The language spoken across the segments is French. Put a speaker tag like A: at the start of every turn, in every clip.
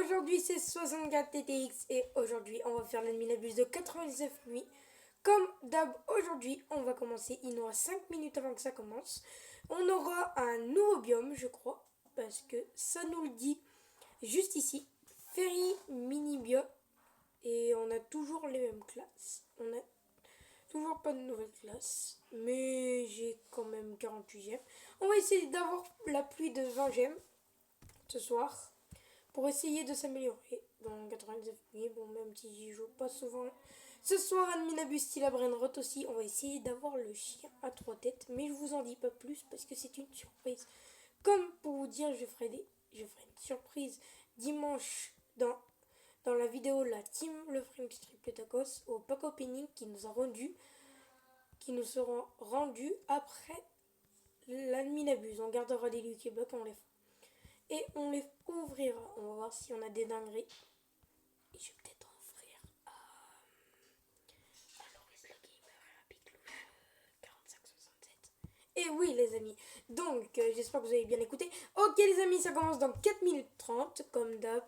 A: Aujourd'hui c'est 64 TTX et aujourd'hui on va faire l'adminabus de 99 nuits. Comme d'hab, aujourd'hui on va commencer, il nous reste 5 minutes avant que ça commence. On aura un nouveau biome je crois, parce que ça nous le dit juste ici. Ferry mini biome et on a toujours les mêmes classes. On a toujours pas de nouvelles classes, mais j'ai quand même 48 gemmes. On va essayer d'avoir la pluie de 20 gemmes ce soir. Pour essayer de s'améliorer dans 99 nuits, bon même si j'y joue pas souvent. Ce soir, Adminabus style Brainrot aussi, on va essayer d'avoir le chien à 3 têtes, mais je vous en dis pas plus parce que c'est une surprise. Comme pour vous dire, je ferai une surprise dimanche dans la vidéo la team le French Triple Tacos au pack opening qui nous seront rendus après l'Adminabus. On gardera des Lucky Blocks, on les fera. Et on les ouvrira. On va voir si on a des dingueries. Et je vais peut-être offrir à Loris le Gamer et à Piclouche 4567. Et oui les amis. Donc j'espère que vous avez bien écouté. Ok les amis, ça commence dans 4 minutes 30 comme d'hab.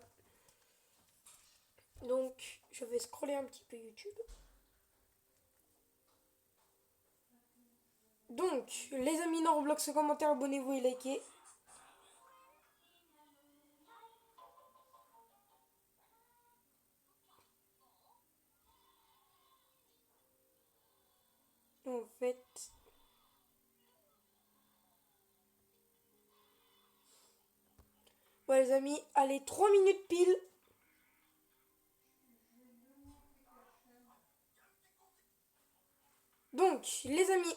A: Donc je vais scroller un petit peu YouTube. Donc les amis, non Roblox, commentaire, abonnez-vous et likez. En fait, ouais les amis, allez 3 minutes pile. Donc les amis,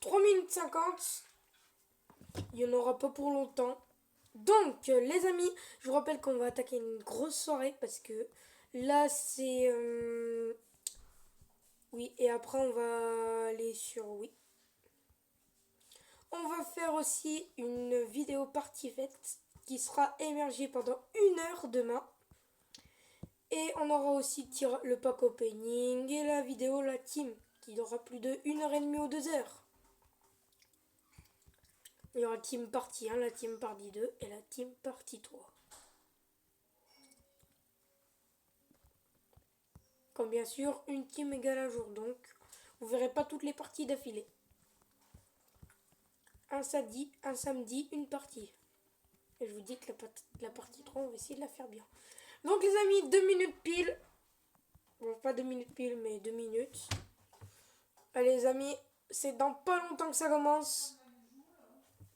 A: 3 minutes 50. Il n'y en aura pas pour longtemps. Donc les amis, je vous rappelle qu'on va attaquer une grosse soirée parce que là c'est oui, et après on va aller sur oui. On va faire aussi une vidéo partie faite qui sera émergée pendant 1 heure demain. Et on aura aussi le pack opening et la vidéo la team qui aura plus de 1 heure et demie ou 2 heures. Il y aura team partie 1, la team partie 2 et la team partie 3. Comme bien sûr une team égale un jour, donc vous verrez pas toutes les parties d'affilée. Un samedi, une partie. Et je vous dis que la partie 3, on va essayer de la faire bien. Donc les amis, 2 minutes pile. Bon, pas 2 minutes pile, mais 2 minutes. Allez les amis, c'est dans pas longtemps que ça commence.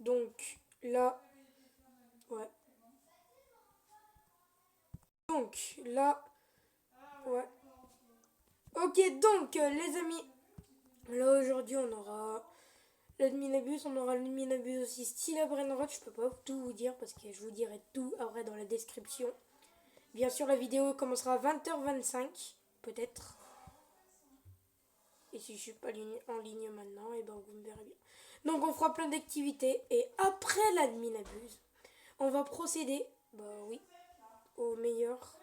A: Donc là, ouais. Donc là, ouais. Ok, donc les amis, là aujourd'hui on aura l'adminabus, on aura l'adminabus aussi style à Brainrot. Je peux pas tout vous dire parce que je vous dirai tout après dans la description. Bien sûr, la vidéo commencera à 20h25, peut-être. Et si je suis pas en ligne maintenant, et ben vous me verrez bien. Donc on fera plein d'activités et après l'adminabus, on va procéder, bah oui, au meilleur.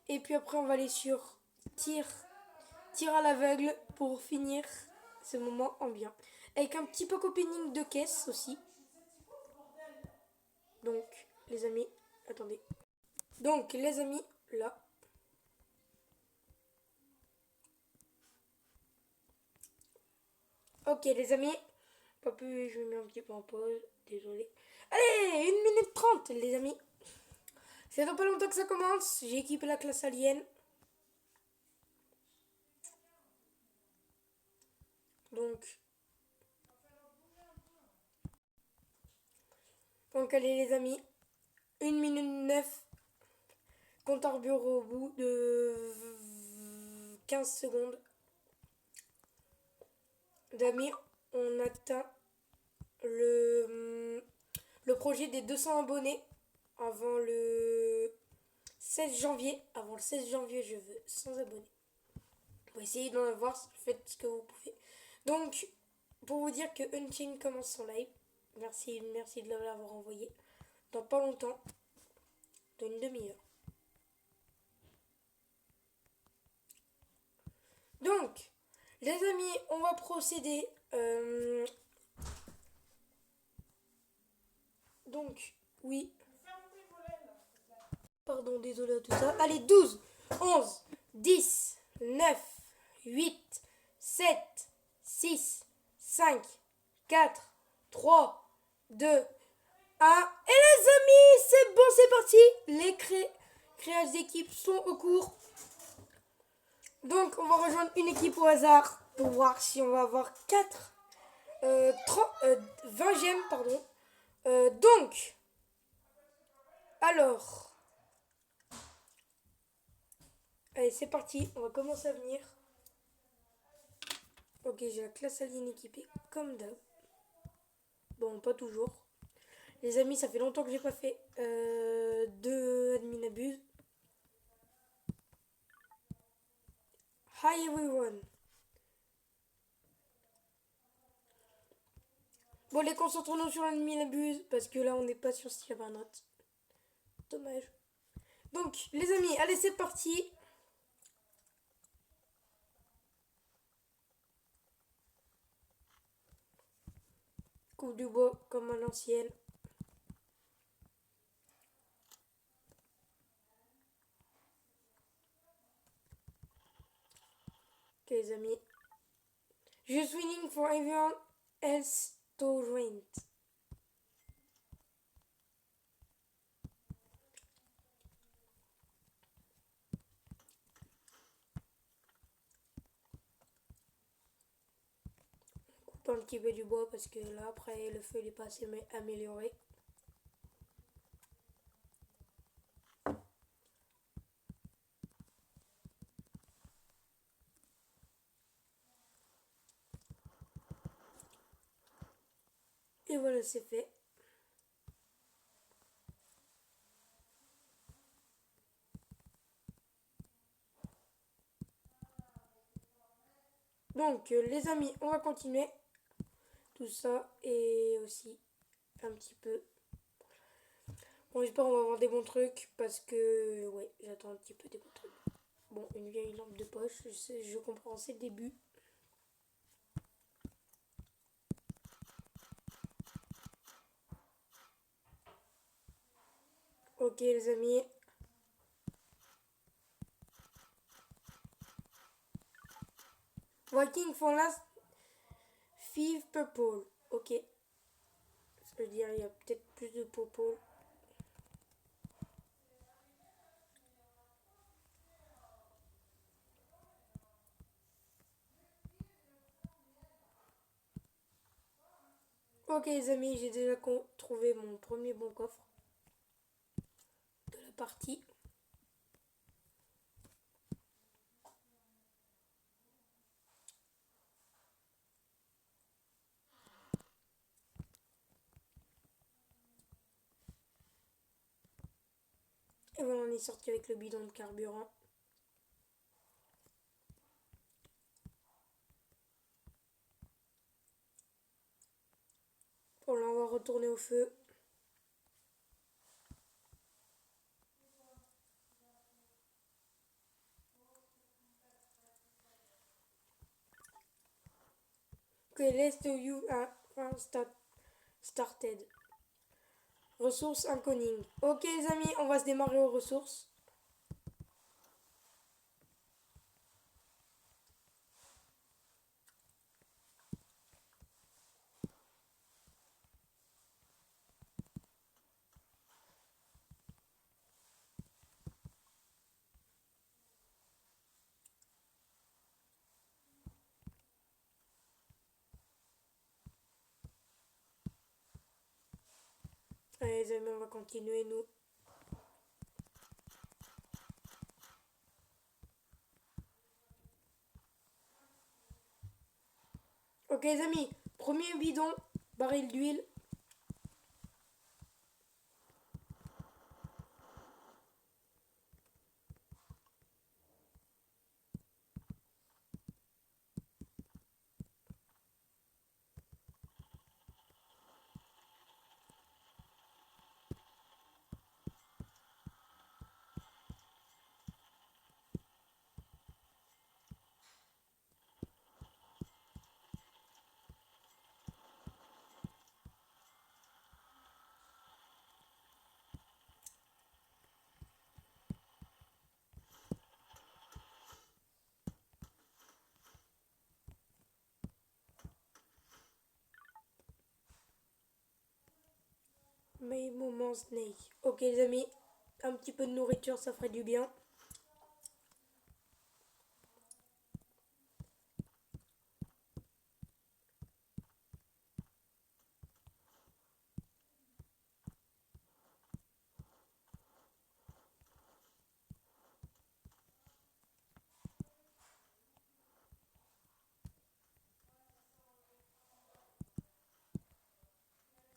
A: Et puis après on va aller sur tir à l'aveugle pour finir ce moment ambiant. Avec un petit pack opening de caisse aussi. Donc les amis, attendez. Donc les amis, là. Ok les amis, pas plus, je me mets un petit peu en pause, désolé. Allez, 1 minute 30 les amis. C'est dans pas longtemps que ça commence, j'ai équipé la classe alien. Donc allez les amis, 1 minute 9, compte à rebours au bout de 15 secondes. D'amis, on atteint le projet des 200 abonnés avant le 16 janvier. Avant le 16 janvier, je veux 100 abonnés. On va essayer d'en avoir, faites ce que vous pouvez. Donc, pour vous dire que Unchained commence son live. Merci de l'avoir envoyé. Dans pas longtemps, dans une demi-heure. Donc, les amis, on va procéder. Donc, oui. Pardon, désolé à tout ça. Allez, 12, 11, 10, 9, 8, 7, 6, 5, 4, 3, 2, 1. Et les amis, c'est bon, c'est parti. Les créages d'équipe sont au cours. Donc, on va rejoindre une équipe au hasard pour voir si on va avoir 4, 20 gemmes, pardon. Donc, alors, allez, c'est parti, on va commencer à venir. Ok, j'ai la classe alien équipée, comme d'hab. Bon, pas toujours. Les amis, ça fait longtemps que j'ai pas fait de admin abuse. Hi everyone. Bon, les concentrons-nous sur l'admin abuse, parce que là, on n'est pas sûr s'il y avait un autre. Dommage. Donc, les amis, allez, c'est parti. Coupe du bois, comme à l'ancienne. Ok, les amis. Just winning for everyone else to rent. Coupe un petit peu du bois parce que là, après, le feu, il est pas assez amélioré. Et voilà, c'est fait. Donc, les amis, on va continuer tout ça et aussi un petit peu. Bon, j'espère qu'on va avoir des bons trucs parce que, ouais, j'attends un petit peu des bons trucs. Bon, une vieille lampe de poche, je comprends, c'est le début. Ok, les amis. Viking for last 5 purple. Ok. Ça veut dire il y a peut-être plus de purple. Ok les amis, j'ai déjà trouvé mon premier bon coffre de la partie. Et voilà, on est sorti avec le bidon de carburant. Bon là on va retourner au feu. Ok, let's do you started. Ressources inconnues. Ok les amis, on va se démarrer aux ressources. Allez les amis, on va continuer nous. Ok les amis, premier bidon, baril d'huile. Mes moments snake. Ok les amis, un petit peu de nourriture, ça ferait du bien.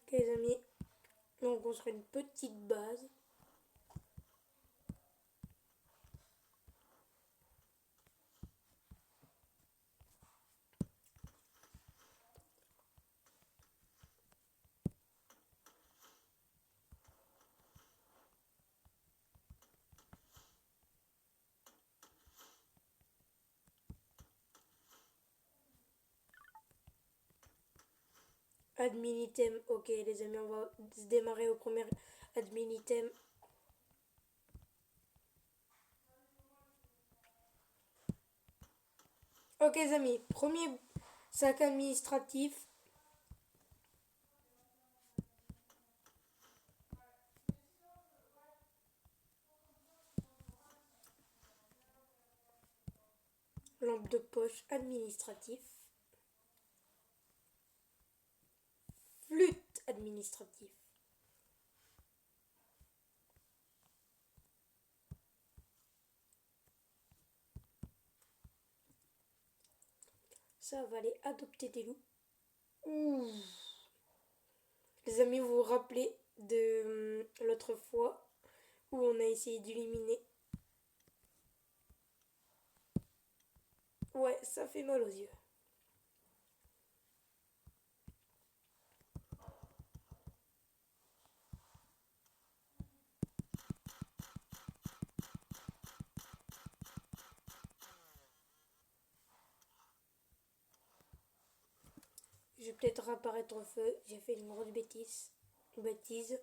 A: Ok les amis, donc on se fait une petite base. Admin item, ok les amis, on va se démarrer au premier admin item. Ok les amis, premier sac administratif. Lampe de poche administratif. Flûte administratif. Ça va aller adopter des loups. Ouh. Les amis, vous vous rappelez de l'autre fois où on a essayé d'éliminer. Ouais, ça fait mal aux yeux. Je vais peut-être apparaître au feu. J'ai fait une grosse bêtise. Une bêtise.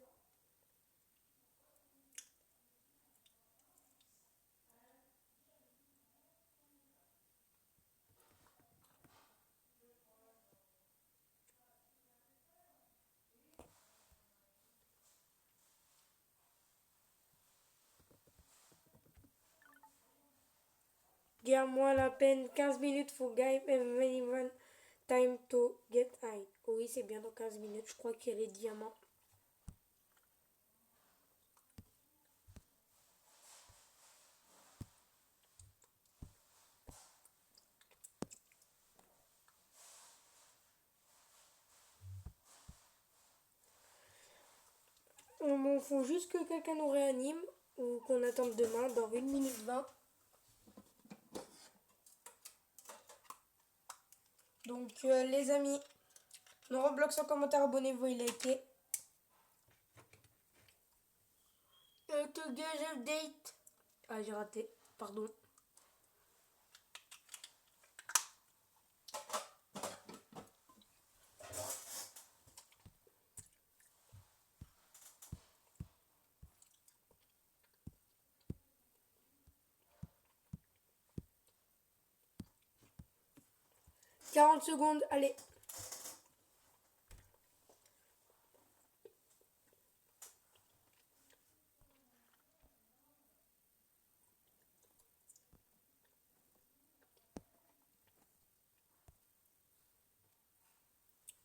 A: Garde-moi la peine. 15 minutes for game and time to get high. Oui, c'est bien dans 15 minutes. Je crois qu'il y a les diamants. Il faut juste que quelqu'un nous réanime ou qu'on attende demain dans 1 minute 20. Donc les amis, nos Roblox en commentaire, abonnez-vous et likez. To get update. Ah j'ai raté, pardon. « 40 secondes, allez.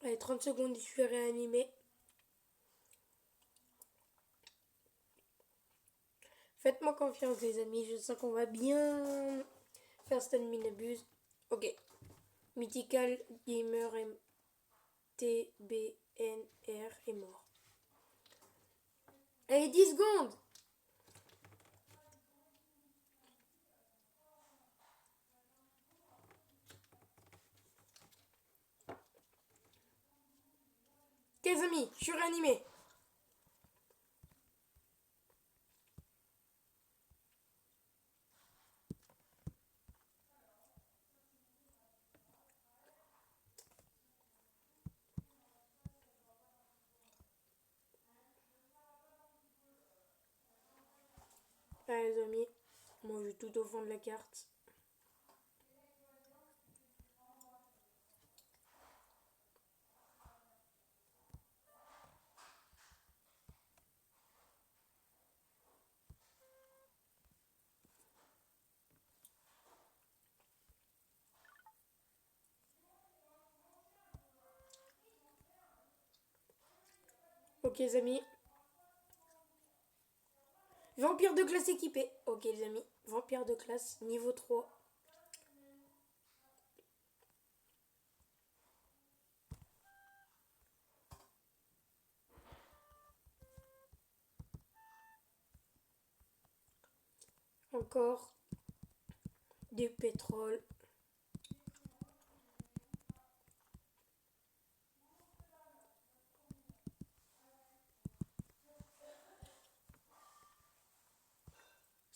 A: Allez, 30 secondes, je suis réanimé. Faites-moi confiance les amis, je sens qu'on va bien faire cette minibus. Ok. Mythical Gamer MTBNR est mort. Allez, 10 secondes. Les amis, je suis réanimé. Allez les amis, moi je vais tout au fond de la carte. Ok les amis. Vampire de classe équipé. Ok les amis. Vampire de classe niveau 3. Encore du pétrole.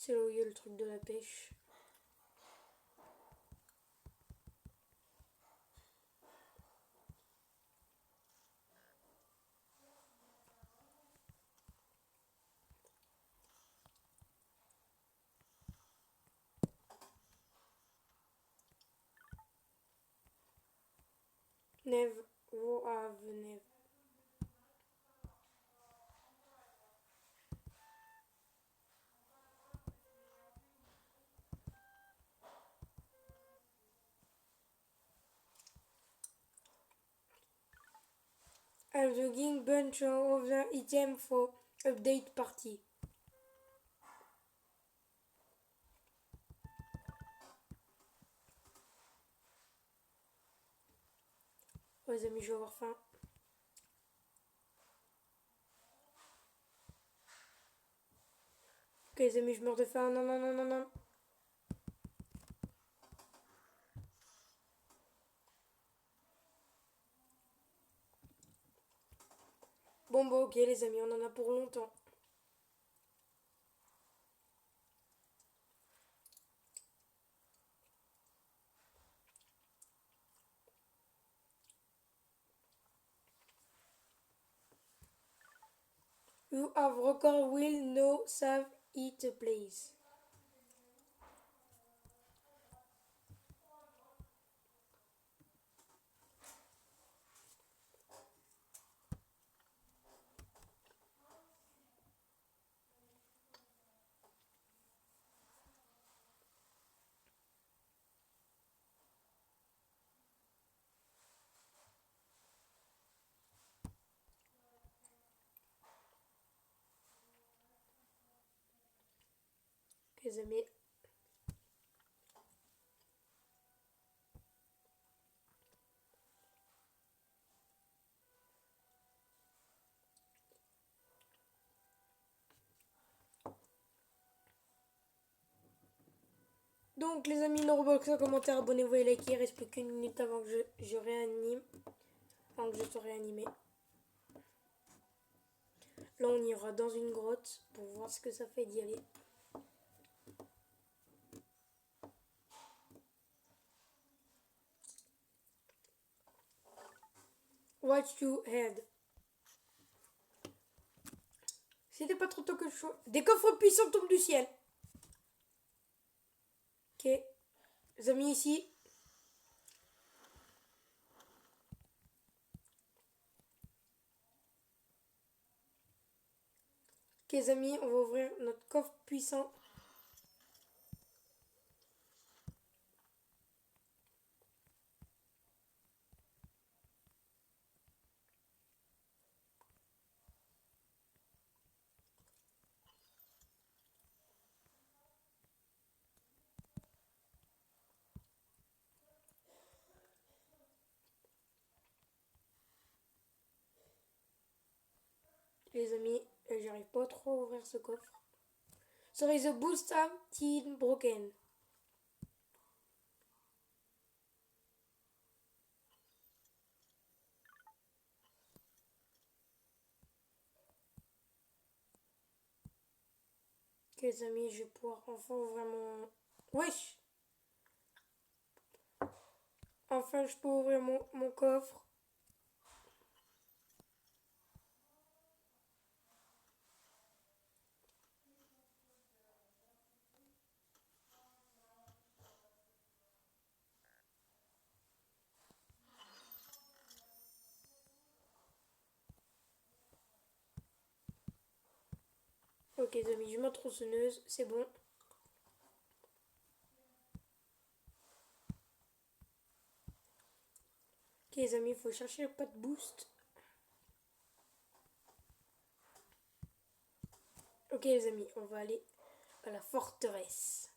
A: C'est là où il y a le truc de la pêche. Neve, vous have Neve. I'm looking bunch of the item for update party. Oh, les amis, je vais avoir faim. Ok les amis, je meurs de faim. Non, non, non, non, non. Bon, bah ok les amis, on en a pour longtemps. You have record will no save it please. Ok les amis. Donc les amis, no Roblox en commentaire, abonnez-vous et likez. Il reste plus qu'une minute avant que je réanime. Avant que je sois réanimé. Là on ira dans une grotte pour voir ce que ça fait d'y aller. Watch you head. C'était pas trop tôt que je sois. Des coffres puissants tombent du ciel. Ok. Les amis ici. Ok les amis, on va ouvrir notre coffre puissant. Les amis, j'arrive pas trop à ouvrir ce coffre. Sorry, the boost still broken. Ok les amis, je vais pouvoir enfin ouvrir mon... Wesh! Enfin, je peux ouvrir mon coffre. Ok les amis, je mets ma tronçonneuse, c'est bon. Ok les amis, il faut chercher le pas de boost. Ok les amis, on va aller à la forteresse.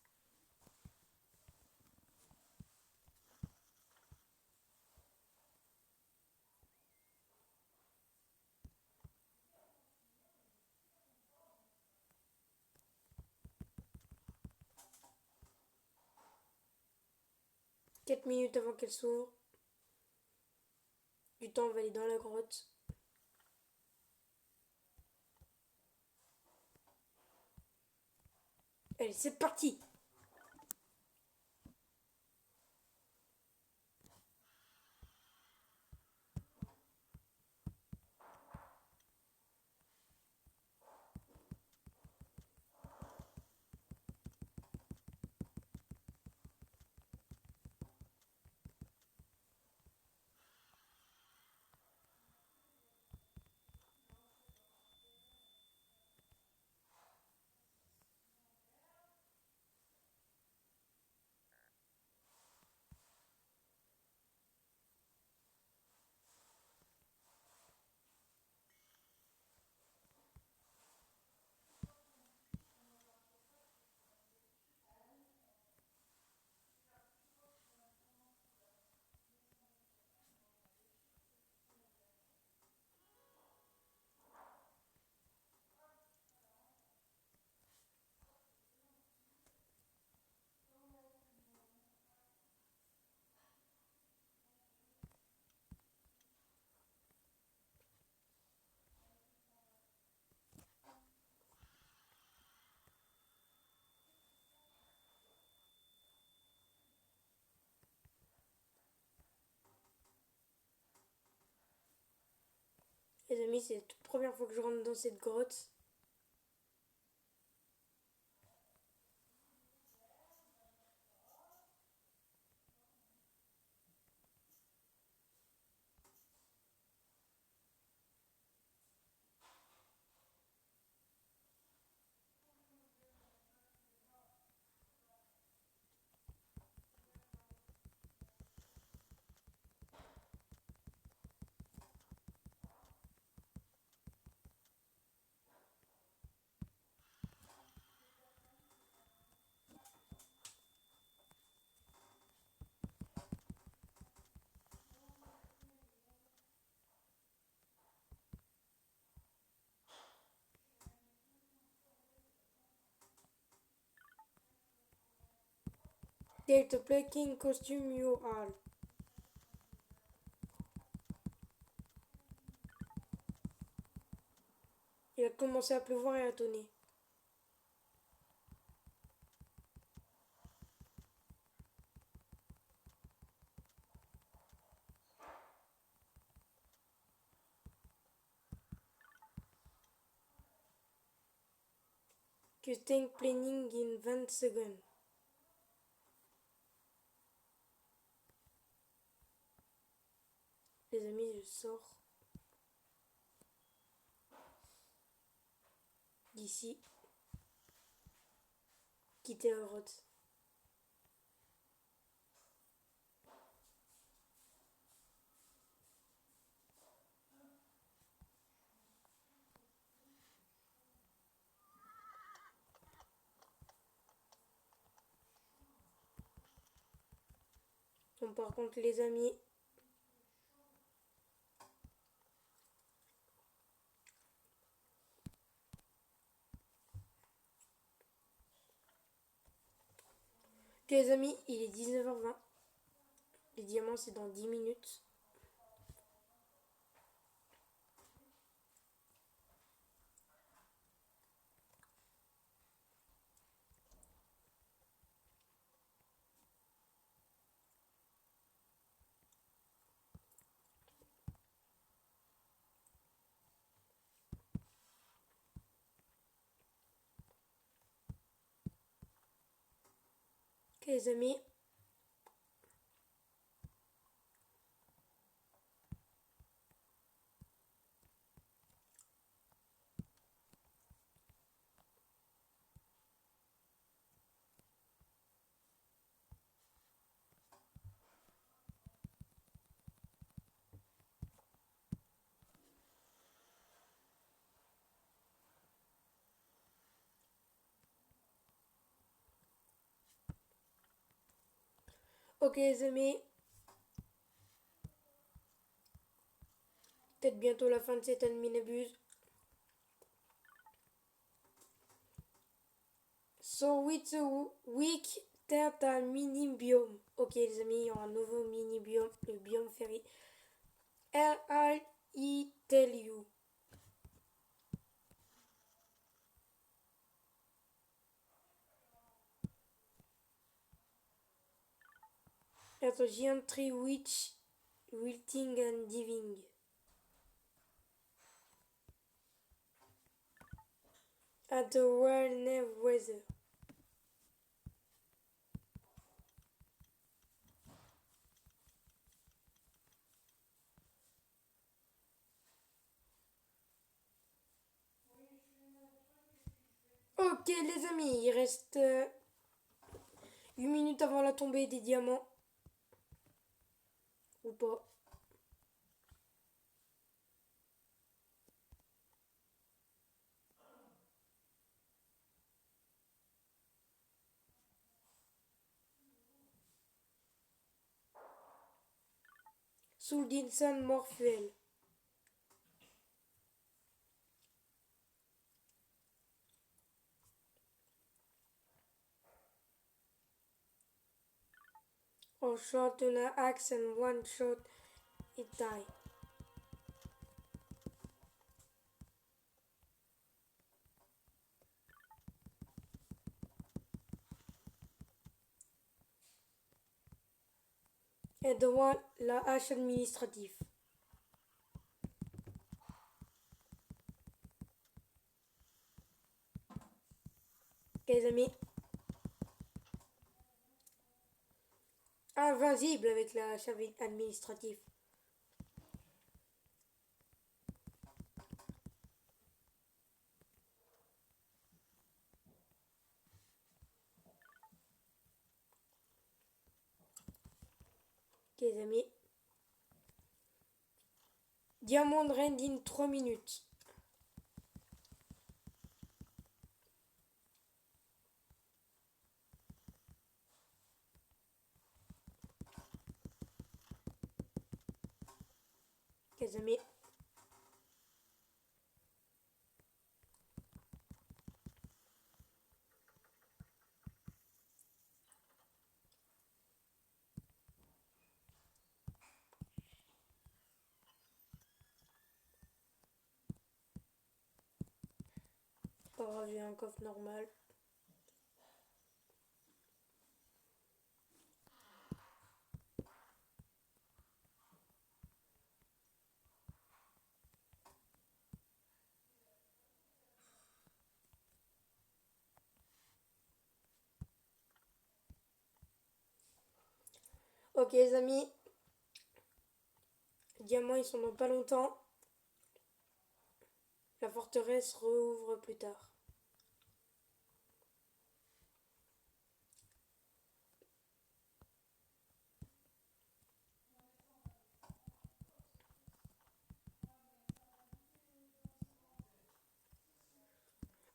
A: Quatre minutes avant qu'elle s'ouvre. Du temps, on va aller dans la grotte. Allez, c'est parti! Les amis, c'est la toute première fois que je rentre dans cette grotte. Delta Playking Costume URL. Il a commencé à pleuvoir et à tonner. Custom planning in 20 seconds. Les amis, je sors d'ici. Quitter la grotte. Bon, par contre, les amis, il est 19h20. Les diamants, c'est dans 10 minutes. Ok, les amis. Ok les amis, peut-être bientôt la fin de cette minibus. So with the week turtle mini biome. Ok les amis, il y aura un nouveau mini biome, le biome ferry. I tell you. At a giant tree which wilting and diving. At the well weather. Ok les amis, il reste 8 minutes avant la tombée des diamants. Ou pas. Soul Morphuel. Or shot on an axe and one shot it die. Et devant la hache administrative. Ok les amis. Invincible avec la hache administrative. Ok les amis. Diamond Rend in 3 minutes. Ok les amis. Pas grave, j'ai un coffre normal. Ok les amis. Les diamants ils sont dans pas longtemps. La forteresse rouvre plus tard.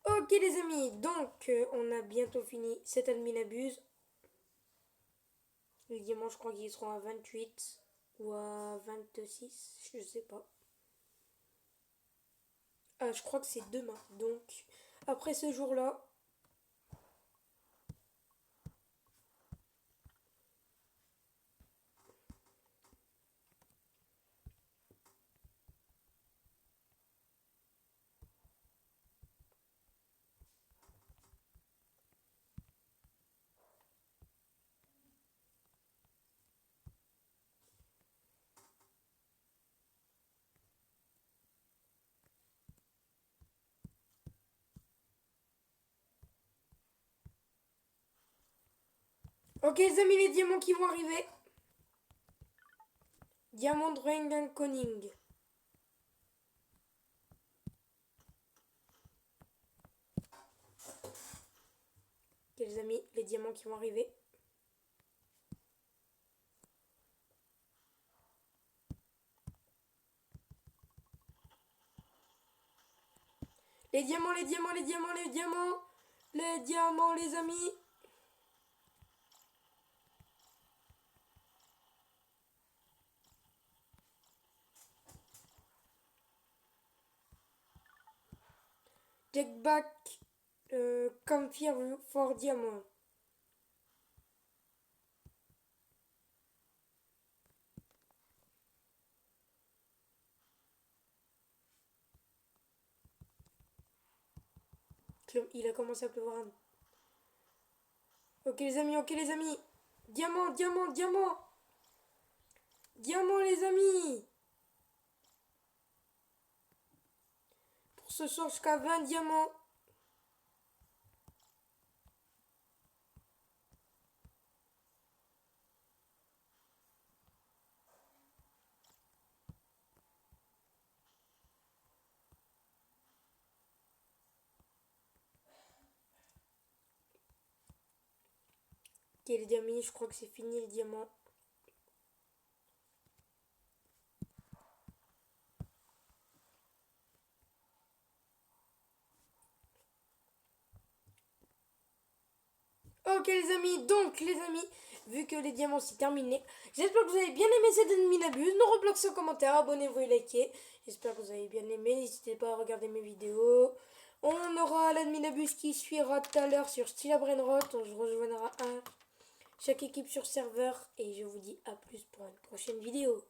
A: Ok les amis, donc on a bientôt fini cette admin abuse. Les diamants je crois qu'ils seront à 28 ou à 26, je sais pas. Ah, je crois que c'est demain. Donc après ce jour-là, ok les amis, les diamants qui vont arriver. Diamant Ring Conning. Ok les amis, les diamants qui vont arriver. Les diamants, les diamants, les diamants, les diamants. Les diamants les amis. Jackback Camphire for Diamond. Il a commencé à pleuvoir. Ok les amis, ok les amis. Diamant, diamant, diamant. Diamant les amis. Pour ce soir jusqu'à 20 diamants. Ok les amis, je crois que c'est fini les diamants. Ok les amis, donc les amis, vu que les diamants c'est terminé, j'espère que vous avez bien aimé cette Minabuse. Ne Roblox en commentaire, abonnez-vous et likez. J'espère que vous avez bien aimé, n'hésitez pas à regarder mes vidéos. On aura l'adminabus qui suivra tout à l'heure sur Stila Brainrot. On se rejoindra chaque équipe sur serveur et je vous dis à plus pour une prochaine vidéo.